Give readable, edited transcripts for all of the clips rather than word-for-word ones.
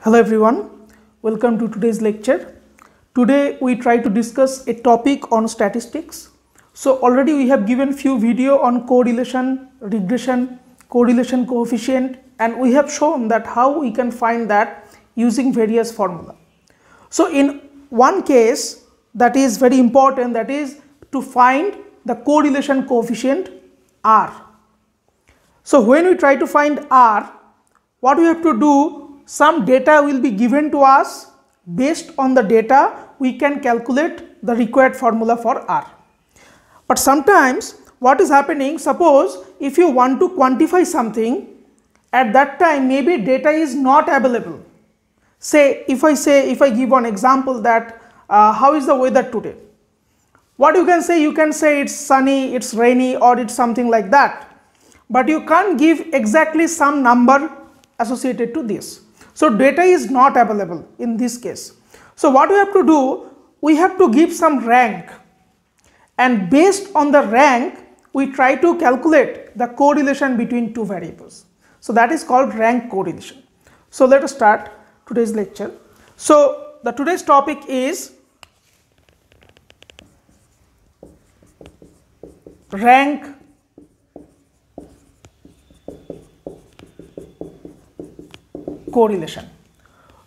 Hello everyone, welcome to today's lecture. Today we try to discuss a topic on statistics. So already we have given few video on correlation, regression, correlation coefficient, and we have shown that how we can find that using various formula. So in one case that is very important, that is to find the correlation coefficient R. So when we try to find R, what we have to do, some data will be given to us. Based on the data we can calculate the required formula for R. But sometimes what is happening, suppose if you want to quantify something, at that time maybe data is not available. If I give one example that how is the weather today, what you can say it's sunny, it's rainy, or it's something like that, but you can't give exactly some number associated to this. So data is not available in this case. So what we have to do, we have to give some rank, and based on the rank we try to calculate the correlation between two variables. So that is called rank correlation. So let us start today's lecture. So the today's topic is rank correlation.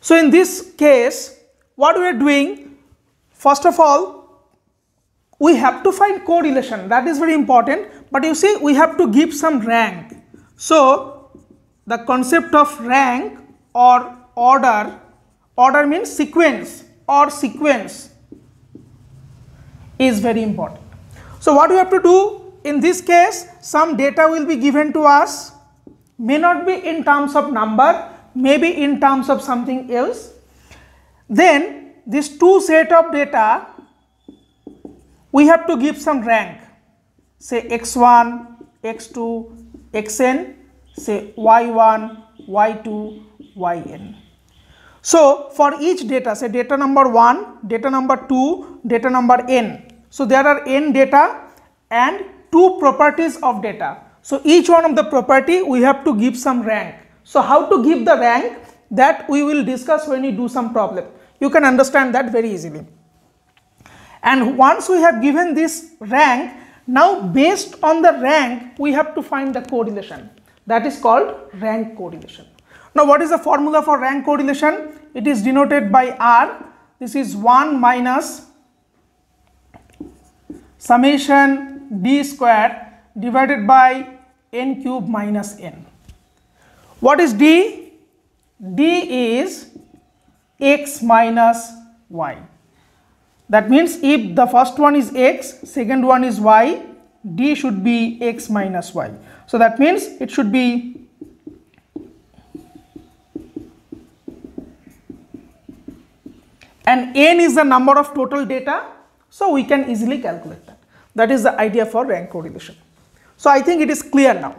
So in this case what we are doing, first of all we have to find correlation, that is very important, but you see we have to give some rank. So the concept of rank or order means sequence or sequence is very important. So what we have to do in this case, some data will be given to us, may not be in terms of number, maybe in terms of something else. Then these two set of data we have to give some rank, say x1, x2, xn, say y1, y2, yn. So for each data, say data number 1, data number 2, data number n. So there are n data and two properties of data. So each one of the property we have to give some rank. So how to give the rank, that we will discuss when we do some problem. You can understand that very easily. And once we have given this rank, now based on the rank we have to find the correlation. That is called rank correlation. Now what is the formula for rank correlation? It is denoted by R. This is 1 minus summation d square divided by n cube minus n. What is d? D is x minus y. That means if the first one is x, second one is y, d should be x minus y. So that means it should be and n is the number of total data, so we can easily calculate that. That is the idea for rank correlation. So I think it is clear now.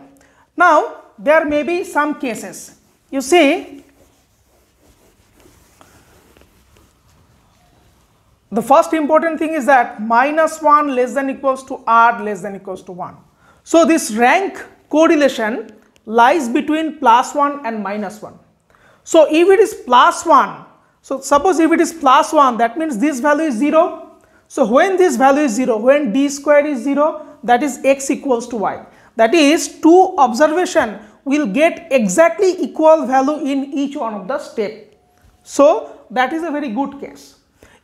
Now there may be some cases. You see, the first important thing is that minus 1 less than equals to r less than equals to 1. So this rank correlation lies between plus 1 and minus 1. So if it is plus 1, so suppose if it is plus 1, that means this value is 0. So when this value is 0, when d square is 0, that is x equals to y. That is, two observation will get exactly equal value in each one of the step. So that is a very good case.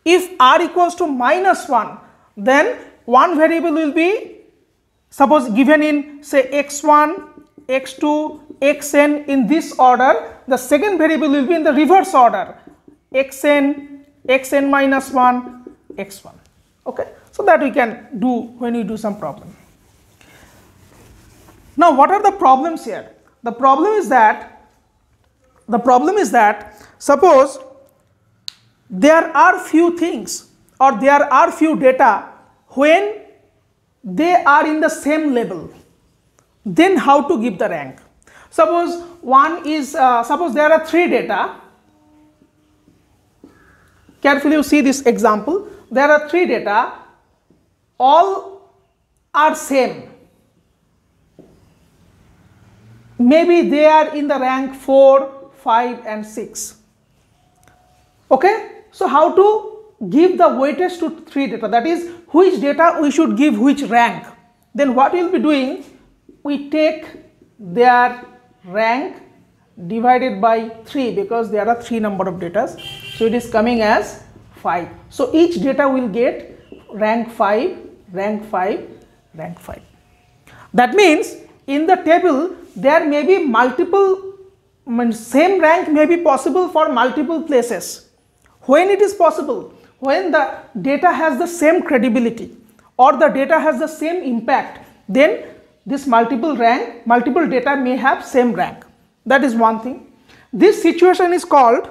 If r equals to minus 1, then one variable will be, suppose given in say x1, x2, xn in this order, the second variable will be in the reverse order, xn, xn minus 1, x1. Okay, so that we can do when we do some problem. Now what are the problems here? The problem is that suppose there are few things or there are few data when they are in the same level, then how to give the rank? Suppose one is suppose there are three data. Carefully you see this example. There are three data, all are same. Maybe they are in the rank 4, 5 and 6. Okay, so how to give the weightage to 3 data, that is which data we should give which rank. Then what we will be doing, we take their rank divided by 3 because there are 3 number of data, so it is coming as 5. So each data will get rank 5, rank 5, rank 5. That means in the table there may be multiple, same rank may be possible for multiple places. When it is possible? When the data has the same credibility or the data has the same impact, then this multiple data may have same rank. That is one thing. This situation is called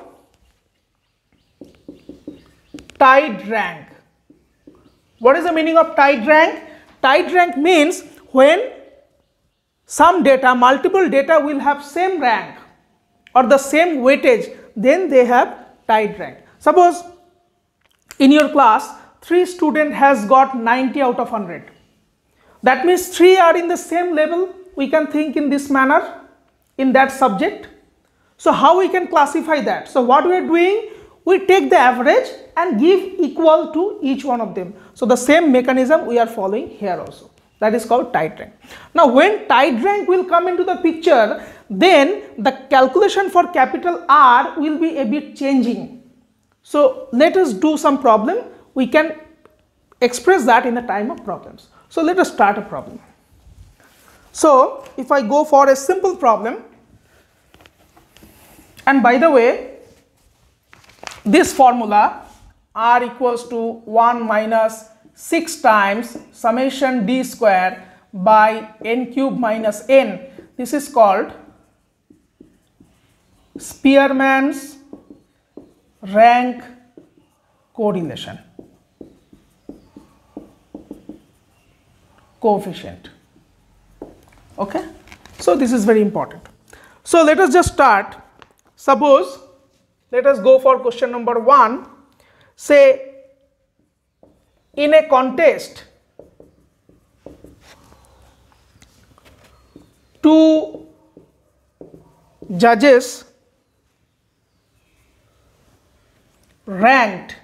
tied rank. What is the meaning of tied rank? Tied rank means when some data, multiple data will have same rank or the same weightage, then they have tied rank. Suppose in your class 3 students has got 90 out of 100. That means 3 are in the same level. We can think in this manner in that subject. So how we can classify that? So what we are doing, we take the average and give equal to each one of them. So the same mechanism we are following here also. That is called tied rank. Now when tied rank will come into the picture, then the calculation for capital R will be a bit changing. So let us do some problem. We can express that in the time of problems. So let us start a problem. So if I go for a simple problem, and by the way, this formula R equals to 1 minus 6 times summation d square by n cube minus n. This is called Spearman's rank correlation coefficient. Okay, so this is very important. So let us just start. Suppose let us go for question number 1. Say in a contest, 2 judges ranked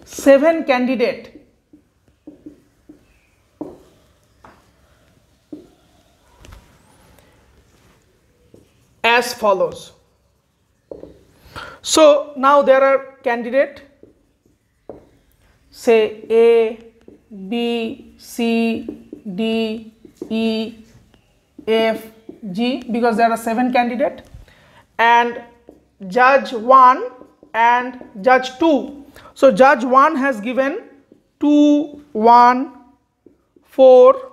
7 candidates as follows. So now there are candidates, say A, B, C, D, E, F, G, because there are 7 candidates, and judge 1 and judge 2. So judge 1 has given 2, 1, 4,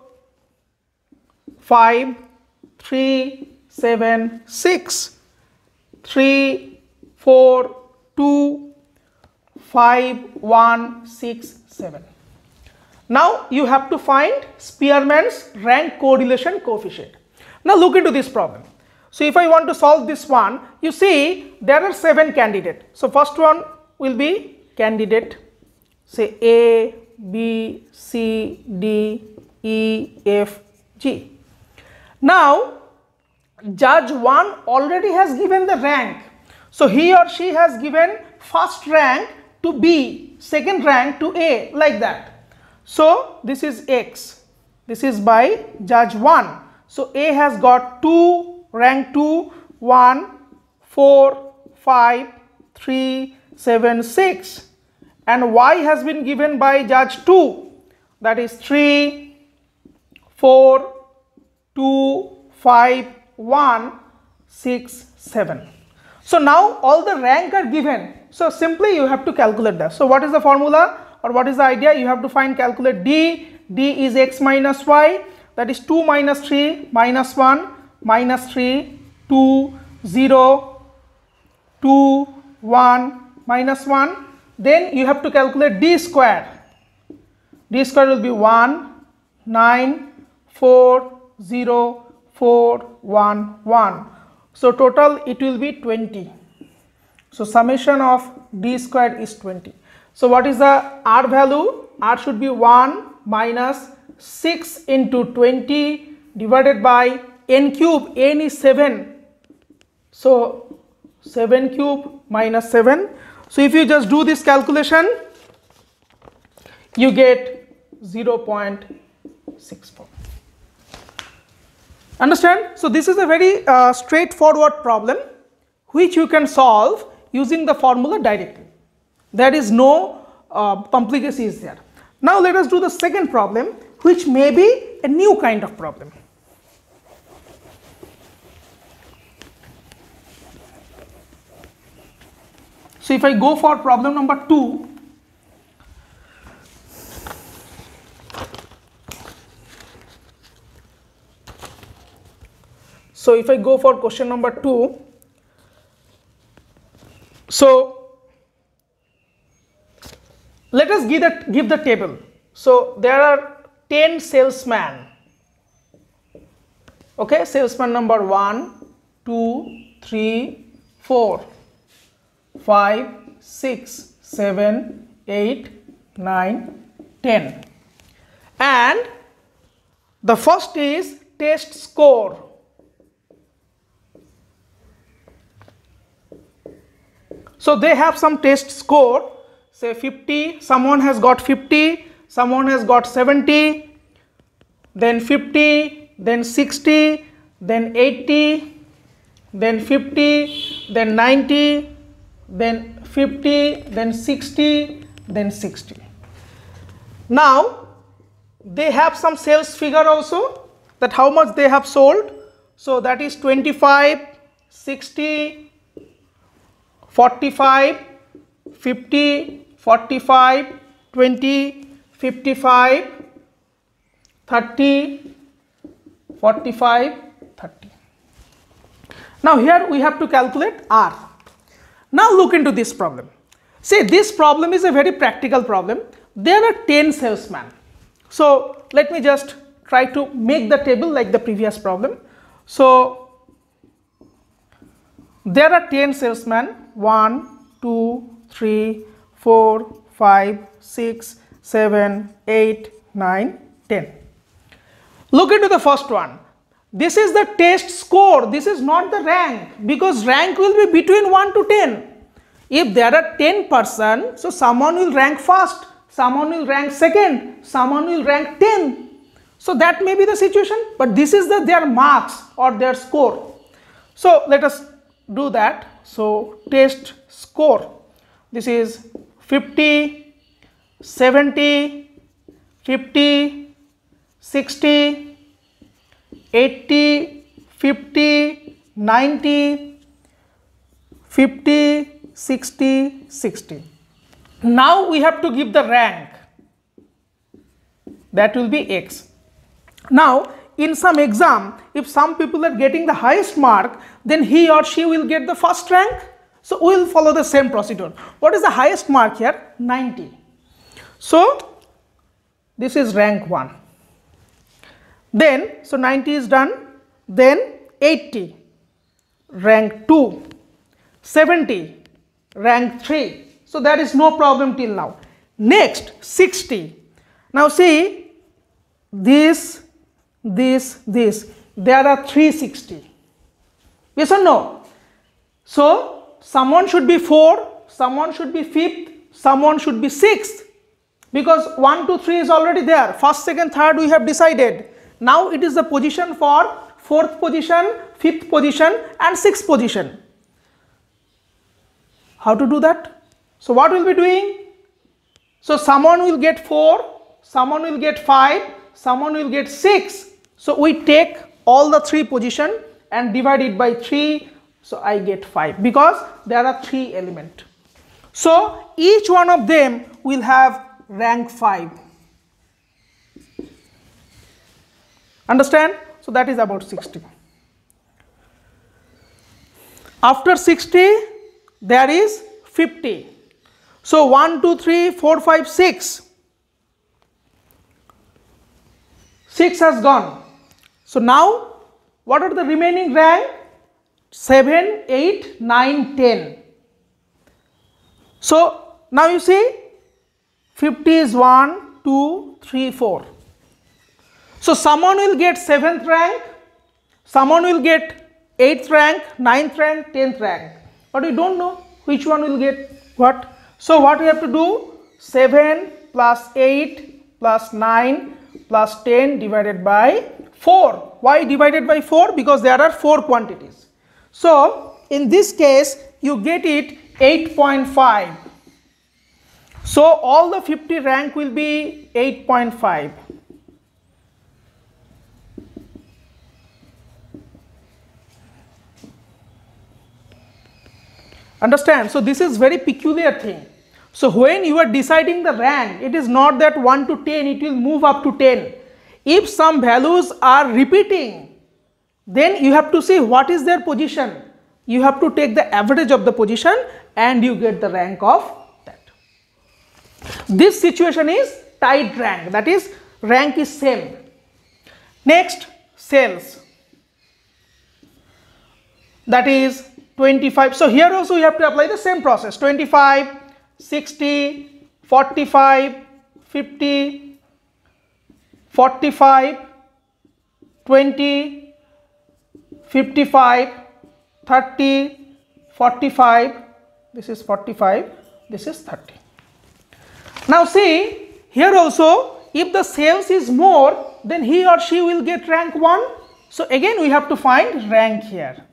5, 3, 7, 6, 3, 4, 2, 5, 1, 6, 7. Now you have to find Spearman's rank correlation coefficient. Now look into this problem. So if I want to solve this one, you see there are 7 candidates. So first one will be candidate, say A, B, C, D, E, F, G. Now judge 1 already has given the rank. So he or she has given first rank to B, second rank to A, like that. So this is X. This is by judge 1. So A has got 2, rank 2, 1, 4, 5, 3, 7, 6. And Y has been given by judge 2. That is 3, 4, 2, 5, 1, 6, 7. So now all the rank are given. So simply you have to calculate that. So what is the formula or what is the idea? You have to calculate D. D is X minus Y. That is 2 minus 3 minus 1 minus 3 2 0 2 1 minus 1. Then you have to calculate D square. D square will be 1 9 4 0 4 1 1. So total it will be 20. So summation of D square is 20. So what is the R value? R should be 1 minus 6 into 20 divided by n cube. N is 7. So 7 cube minus 7. So if you just do this calculation, you get 0.64. Understand? So this is a very straightforward problem which you can solve using the formula directly. There is no complications there. Now let us do the second problem, which may be a new kind of problem. So if I go for problem number 2, so if I go for question number 2, so let us give the table. So there are 10 salesmen. Okay, salesman number 1, 2, 3, 4, 5, 6, 7, 8, 9, 10. And the first is test score. So they have some test score, say 50, someone has got 50, someone has got 70, then 50, then 60, then 80, then 50, then 90, then 50, then 60, then 60. Now they have some sales figure also, that how much they have sold. So that is 25, 60, 45, 50, 45, 20, 55, 30, 45, 30. Now here we have to calculate R. Now look into this problem. See, this problem is a very practical problem. There are 10 salesmen. So let me just try to make the table like the previous problem. So there are 10 salesmen, 1, 2, 3, 4, 5, 6, 7, 8, 9, 10. Look into the first one. This is the test score. This is not the rank, because rank will be between 1 to 10. If there are 10 persons, so someone will rank first, someone will rank second, someone will rank 10. So that may be the situation, but this is their marks or their score. So let us do that. So test score. This is 50, 70, 50, 60, 80, 50, 90, 50, 60, 60. Now we have to give the rank. That will be X. Now in some exam, if some people are getting the highest mark, then he or she will get the first rank. So we will follow the same procedure. What is the highest mark here? 90. So this is rank 1. Then, so 90 is done. Then 80, rank 2. 70, rank 3. So there is no problem till now. Next, 60. Now see, this. There are 360. Yes or no? So someone should be 4, someone should be 5th, someone should be 6th. Because 1, 2, 3 is already there. First, second, third we have decided. Now it is the position for 4th position, 5th position and 6th position. How to do that? So what we will be doing? So someone will get 4, someone will get 5, someone will get 6. So we take all the 3 position and divide it by 3. So I get 5 because there are 3 elements. So each one of them will have rank 5. Understand? So that is about 60. After 60, there is 50. So 1, 2, 3, 4, 5, 6. 6 has gone. So now what are the remaining rank? 7, 8, 9, 10. So now you see 50 is 1, 2, 3, 4. So someone will get 7th rank, someone will get 8th rank, 9th rank, 10th rank. but we don't know which one will get what. So what we have to do, 7 plus 8 plus 9 plus 10 divided by 4. Why divided by 4? Because there are 4 quantities. So in this case you get it 8.5. So all the 50 rank will be 8.5. Understand? So this is very peculiar thing. So when you are deciding the rank, it is not that 1 to 10, it will move up to 10. If some values are repeating, then you have to see what is their position. You have to take the average of the position and you get the rank of that. This situation is tied rank, that is rank is same. Next, cells, that is 25. So here also you have to apply the same process, 25, 60, 45, 50, 45, 20, 55, 30, 45, this is 45, this is 30. Now see, here also if the cells is more, then he or she will get rank 1. So again we have to find rank here.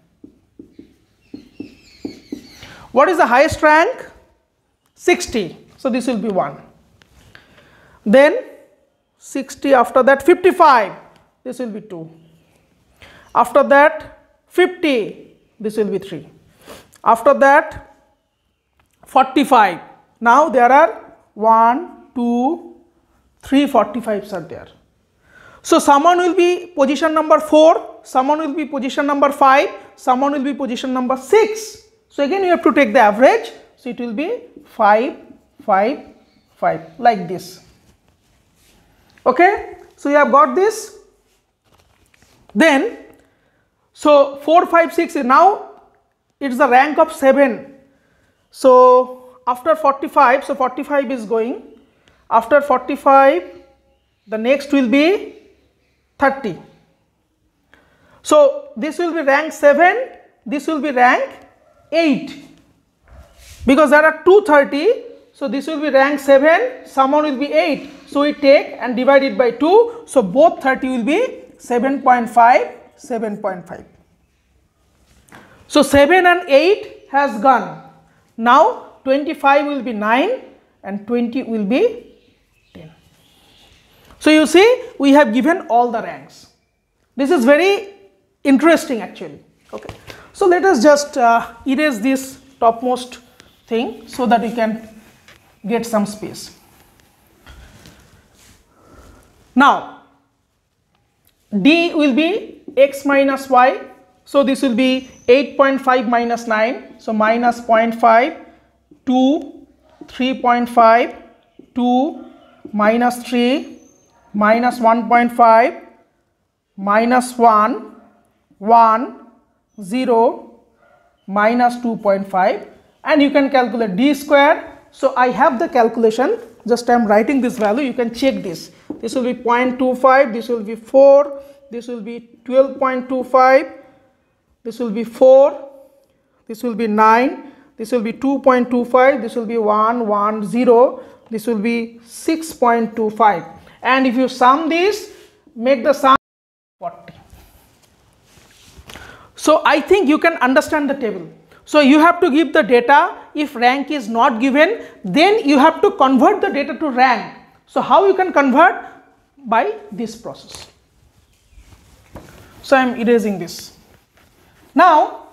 What is the highest rank? 60. So this will be 1. Then 60, after that 55, this will be 2. After that 50, this will be 3. After that 45. Now there are 1, 2, 3 45s are there. So someone will be position number 4, someone will be position number 5, someone will be position number 6. So again you have to take the average. So it will be 5, 5, 5 like this. Okay. So you have got this. Then so 4, 5, 6 is now it is the rank of 7. So after 45, so 45 is going. After 45, the next will be 30. So this will be rank 7, this will be rank 8. Because there are 230, so this will be rank 7, someone will be 8. So we take and divide it by 2. So both 30 will be 7.5, 7.5. So 7 and 8 has gone. Now 25 will be 9 and 20 will be 10. So you see we have given all the ranks. This is very interesting actually. Okay. So let us just erase this topmost thing so that we can get some space. Now D will be x minus y. So this will be 8.5 minus 9. So minus 0.5, 2, 3.5, 2, minus 3, minus 1.5, minus 1, 1, 0, minus 2.5, and you can calculate d square. So I have the calculation, just I am writing this value, you can check this. This will be 0.25, this will be 4, this will be 12.25, this will be 4, this will be 9, this will be 2.25, this will be 1, 1, 0, this will be 6.25, and if you sum this, make the sum 40. So I think you can understand the table. So you have to give the data. If rank is not given, then you have to convert the data to rank. So how you can convert? By this process. So I am erasing this. Now,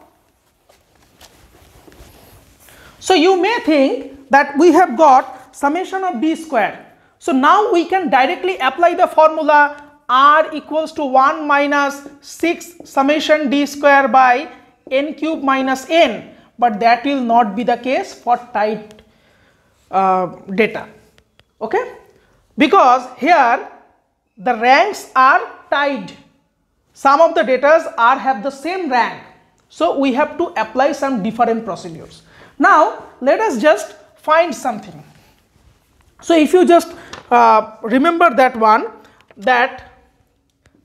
so you may think that we have got summation of d square. So now we can directly apply the formula r equals to 1 minus 6 summation d square by n cube minus n, but that will not be the case for tied data. Okay, because here the ranks are tied. Some of the data are have the same rank, so we have to apply some different procedures. Now let us just find something. So if you just remember that one, that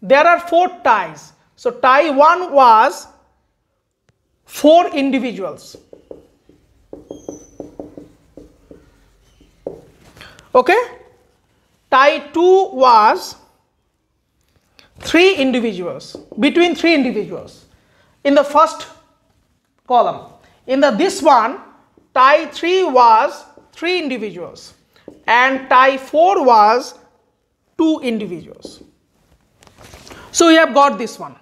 there are 4 ties. So tie 1 was 4 individuals. Okay, tie 2 was 3 individuals, between 3 individuals in the first column. In this one, tie 3 was 3 individuals and tie 4 was 2 individuals. So we have got this one.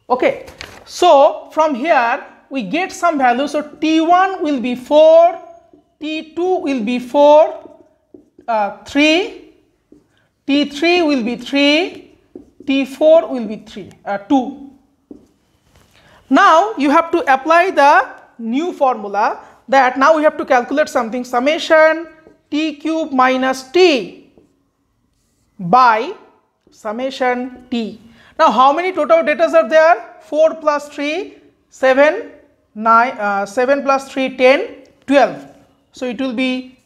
Okay, so from here we get some value. So T1 will be 4, T2 will be 4, 3, T3 will be 3, T4 will be 2. Now you have to apply the new formula, that now we have to calculate something, summation T cube minus T by summation T. Now how many total datas are there? 4 plus 3, 7, 9, 7 plus 3, 10, 12. So it will be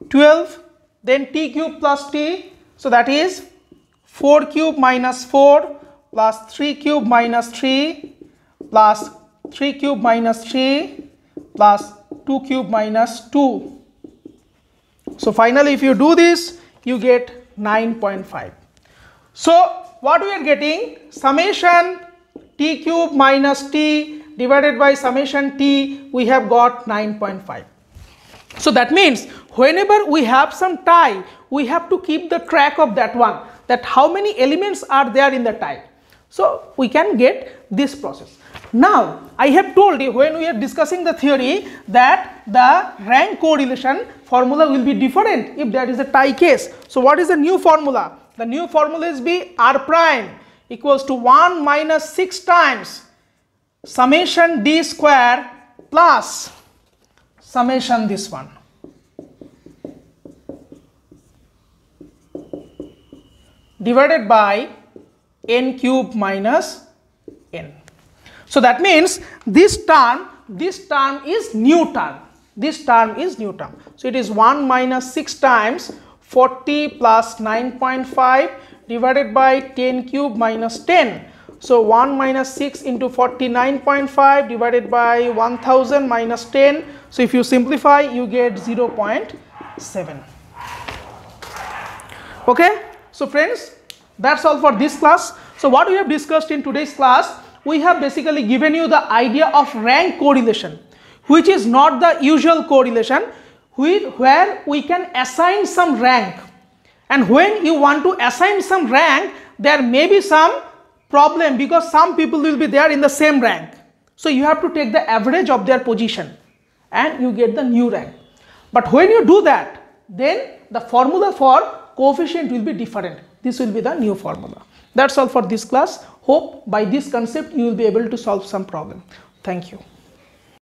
12, then T cube plus T, so that is 4 cube minus 4 plus 3 cube minus 3 plus 3 cube minus 3 plus 2 cube minus 2. So finally if you do this, you get 9.5. So what we are getting, summation T cube minus T divided by summation T, we have got 9.5. So that means whenever we have some tie, we have to keep the track of that one, that how many elements are there in the tie. So we can get this process. Now I have told you when we are discussing the theory that the rank correlation formula will be different if there is a tie case. So what is the new formula? The new formula is be R prime equals to 1 minus 6 times summation D square plus summation this one divided by n cube minus n. So that means this term is new term. This term is new term. So it is 1 minus 6 times 40 plus 9.5 divided by 10 cube minus 10. So 1 minus 6 into 49.5 divided by 1000 minus 10. So if you simplify, you get 0.7. Okay. So friends, that's all for this class. So what we have discussed in today's class, we have basically given you the idea of rank correlation, which is not the usual correlation, where we can assign some rank. And when you want to assign some rank, there may be some problem because some people will be there in the same rank. So you have to take the average of their position and you get the new rank. But when you do that, then the formula for coefficient will be different. This will be the new formula. That's all for this class. Hope by this concept you will be able to solve some problem. Thank you.